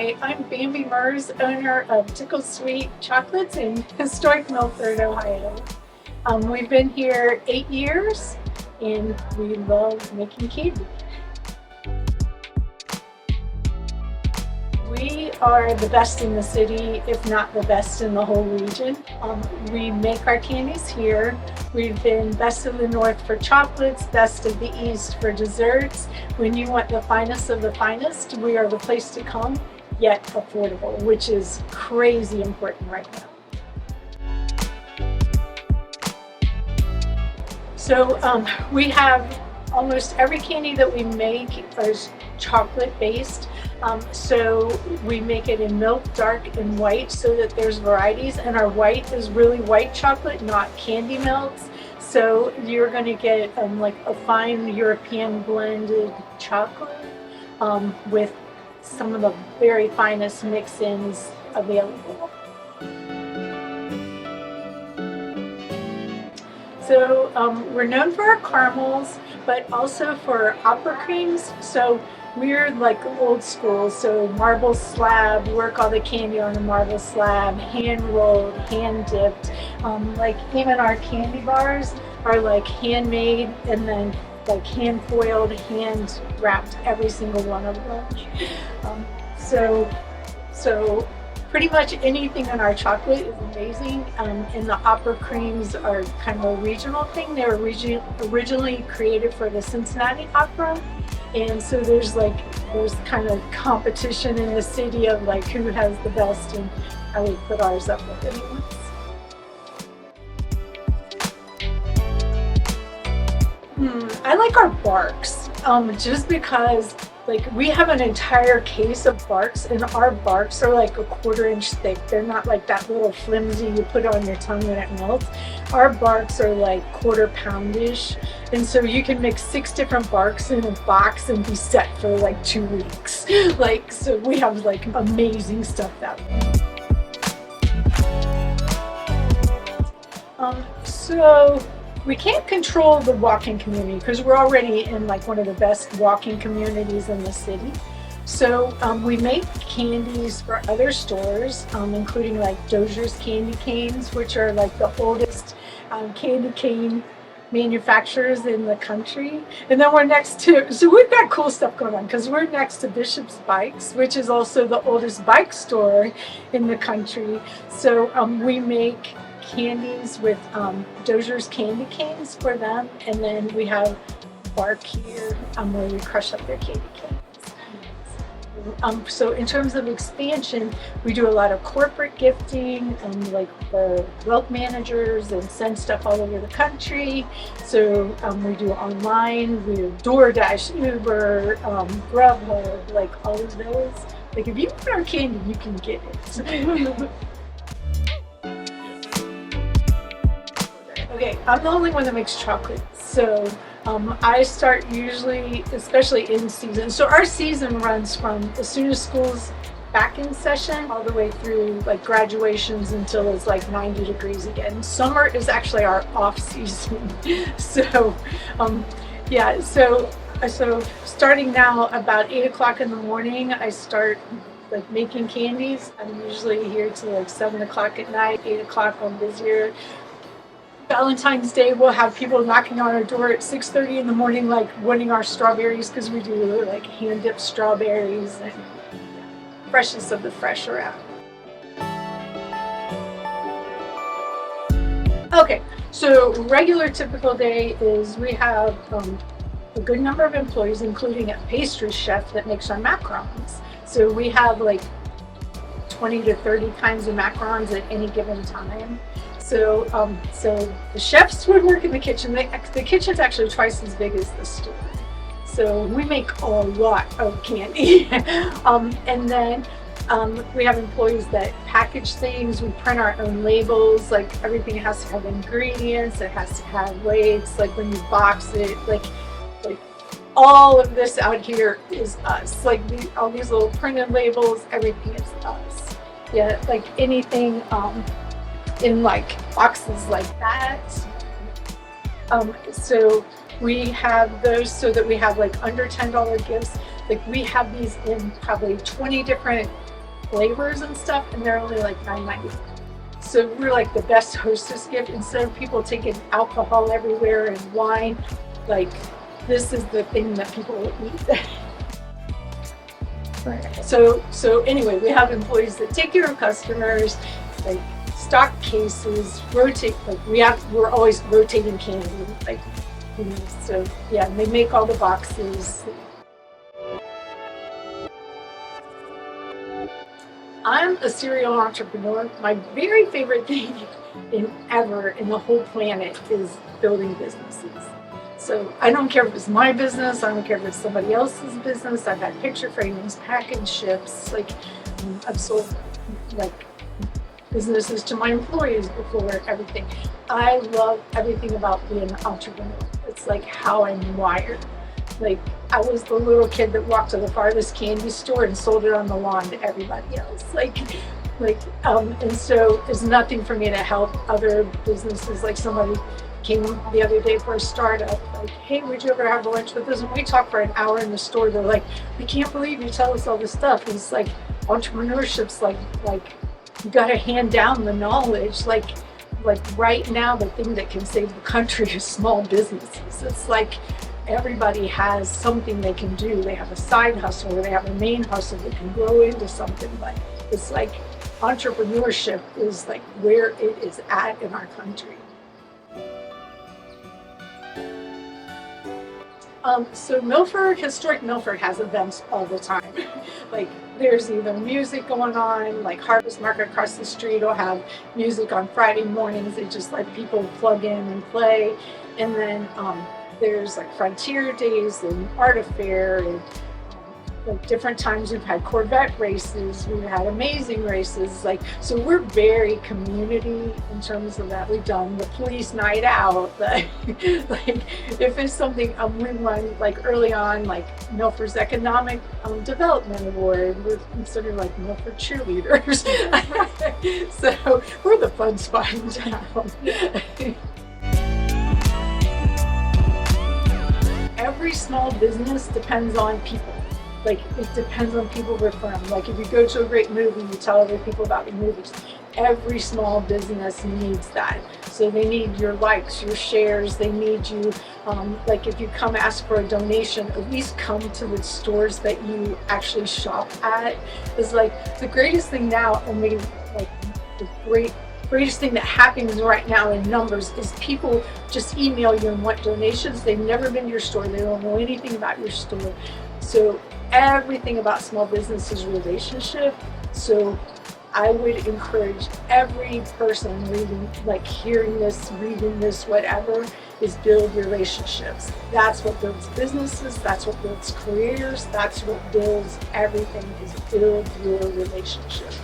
Hi, I'm Bambi Murs, owner of Tickled Sweet Chocolates in historic Milford, Ohio. We've been here 8 years and we love making candy. We are the best in the city, if not the best in the whole region. We make our candies here. We've been best of the North for chocolates, best of the East for desserts. When you want the finest of the finest, we are the place to come, yet affordable, which is crazy important right now. So we have almost every candy that we make is chocolate based. So we make it in milk, dark, and white so that there's varieties, and our white is really white chocolate, not candy melts. So you're going to get like a fine European blended chocolate with some of the very finest mix-ins available. So we're known for our caramels, but also for opera creams. So we're like old school, so marble slab, work all the candy on the marble slab, hand rolled, hand dipped. Like even our candy bars are like handmade and then like hand foiled, hand wrapped, every single one of them. So pretty much anything in our chocolate is amazing. And the opera creams are kind of a regional thing. They were originally created for the Cincinnati Opera. And so there's kind of competition in the city of like who has the best, and I would put ours up with anyone's. I like our barks, just because like we have an entire case of barks, and our barks are like a 1/4 inch thick. They're not like that little flimsy you put on your tongue when it melts. Our barks are like 1/4 poundish, and so you can mix 6 different barks in a box and be set for like 2 weeks. Like, so we have like amazing stuff that way. So we can't control the walking community because we're already in like one of the best walking communities in the city. So we make candies for other stores, including like Dozier's Candy Canes, which are like the oldest candy cane manufacturers in the country. And then we're next to, so we've got cool stuff going on because we're next to Bishop's Bikes, which is also the oldest bike store in the country. So we make candies with Dozier's Candy Canes for them, and then we have Bark here where we crush up their candy canes. So in terms of expansion, we do a lot of corporate gifting and like for wealth managers and send stuff all over the country. So we do online, we do DoorDash, Uber, Grubhub, like all of those. Like if you want our candy, you can get it. Okay, I'm the only one that makes chocolate, so I start usually, especially in season. So our season runs from as soon as school's back in session all the way through like graduations until it's like 90 degrees again. Summer is actually our off season. So yeah, so starting now about 8 o'clock in the morning, I start like making candies. I'm usually here till like 7 o'clock at night, 8 o'clock on busier. Valentine's Day, we'll have people knocking on our door at 6:30 in the morning, like wanting our strawberries, because we do like hand dipped strawberries and freshness of the fresh around. Okay, so regular typical day is we have a good number of employees, including a pastry chef that makes our macarons. So we have like 20 to 30 kinds of macarons at any given time. So the chefs would work in the kitchen. The kitchen's actually twice as big as the store. So we make a lot of candy. And then we have employees that package things. We print our own labels. Like everything has to have ingredients. It has to have weights. Like when you box it, like all of this out here is us. Like all these little printed labels, everything is us. Yeah, like anything in like boxes like that. So we have those so that we have like under $10 gifts. Like we have these in probably 20 different flavors and stuff, and they're only like $9.95. So we're like the best hostess gift. Instead of people taking alcohol everywhere and wine, like this is the thing that people will eat. Right. So anyway, we have employees that take care of customers, like stock cases, rotate. Like we're always rotating candy. Like, you know, so yeah, and they make all the boxes. I'm a serial entrepreneur. My very favorite thing ever in the whole planet is building businesses. So I don't care if it's my business, I don't care if it's somebody else's business. I've had picture frames, package ships, like I've sold like businesses to my employees before, everything. I love everything about being an entrepreneur. It's like how I'm wired. Like I was the little kid that walked to the farthest candy store and sold it on the lawn to everybody else. And so it's nothing for me to help other businesses. Like somebody came the other day for a startup, like, hey, would you ever have lunch with us? And we talked for an hour in the store. They're like, we can't believe you tell us all this stuff. And it's like entrepreneurship's like you got to hand down the knowledge. Like right now, the thing that can save the country is small businesses. It's like everybody has something they can do. They have a side hustle or they have a main hustle that can grow into something. But it's like entrepreneurship is like where it is at in our country. So historic Milford has events all the time. Like there's either music going on, like Harvest Market across the street will have music on Friday mornings. They just let people plug in and play. And then there's like Frontier Days and Art Affair and like different times we've had Corvette races, we've had amazing races. Like, so we're very community in terms of that. We've done the police night out. Like if it's something we run like early on, like Milford's Economic Development Award, we're considered like Milford cheerleaders. So we're the fun spot in town. Every small business depends on people. Like it depends on people we're from. Like if you go to a great movie, you tell other people about the movies. Every small business needs that. So they need your likes, your shares. They need you. Like if you come ask for a donation, at least come to the stores that you actually shop at. It's like the greatest thing now, and maybe like the greatest thing that happens right now in numbers is people just email you and want donations. They've never been to your store. They don't know anything about your store. So everything about small business is relationship. So I would encourage every person reading, like hearing this, reading this, whatever, is build relationships. That's what builds businesses. That's what builds careers. That's what builds everything, is build your relationships.